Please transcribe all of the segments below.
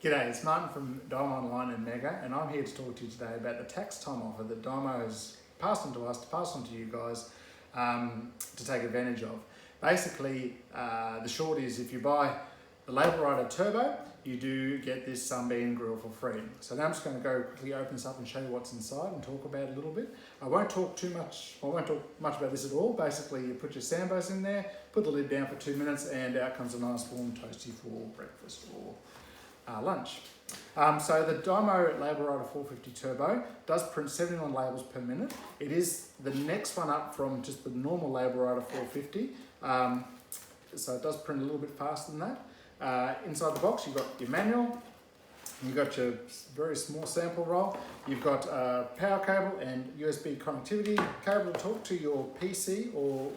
G'day, it's Martin from Dymo Online and Mega, and I'm here to talk to you today about the tax time offer that Dymo has passed on to us, to pass on to you guys to take advantage of. Basically, the short is if you buy the Labelwriter Turbo, you do get this Sunbeam grill for free. So now I'm just going to go quickly open this up and show you what's inside and talk about it a little bit. I won't talk much about this at all. Basically, you put your sambos in there, put the lid down for 2 minutes, and out comes a nice warm toasty for breakfast or lunch. So the Dymo Labelwriter 450 Turbo does print 71 labels per minute. It is the next one up from just the normal Labelwriter 450. So it does print a little bit faster than that. Inside the box, you've got your manual, you've got your very small sample roll, you've got a power cable and USB connectivity cable to talk to your PC or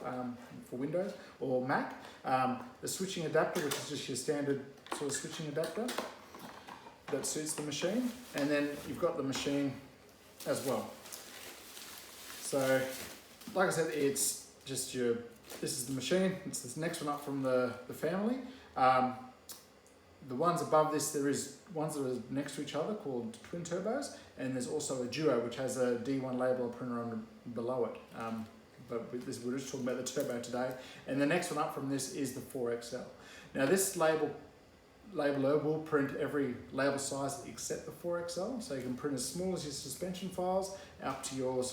for Windows or Mac. The switching adapter, which is just your standard sort of switching adapter that suits the machine, and then you've got the machine as well. So, like I said, it's just this is the machine, it's this next one up from the family. The ones above this, there is ones that are next to each other called twin turbos, and there's also a duo which has a D1 labeler printer below it. But we're just talking about the turbo today. And the next one up from this is the 4XL. Now this labeler will print every label size except the 4XL, so you can print as small as your suspension files up to your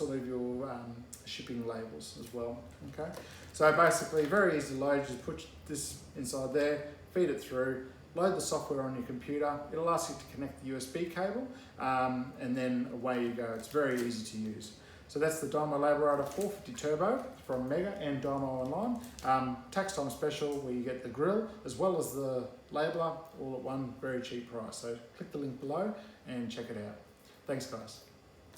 shipping labels as well. Okay, so basically very easy to load. Just put this inside there, feed it through, load the software on your computer. It'll ask you to connect the USB cable, and then away you go. It's very easy to use. So that's the Dymo Labelwriter 450 Turbo from Mega and Dymo Online. Tax time special where you get the grill as well as the labeler all at one very cheap price. So click the link below and check it out. Thanks guys.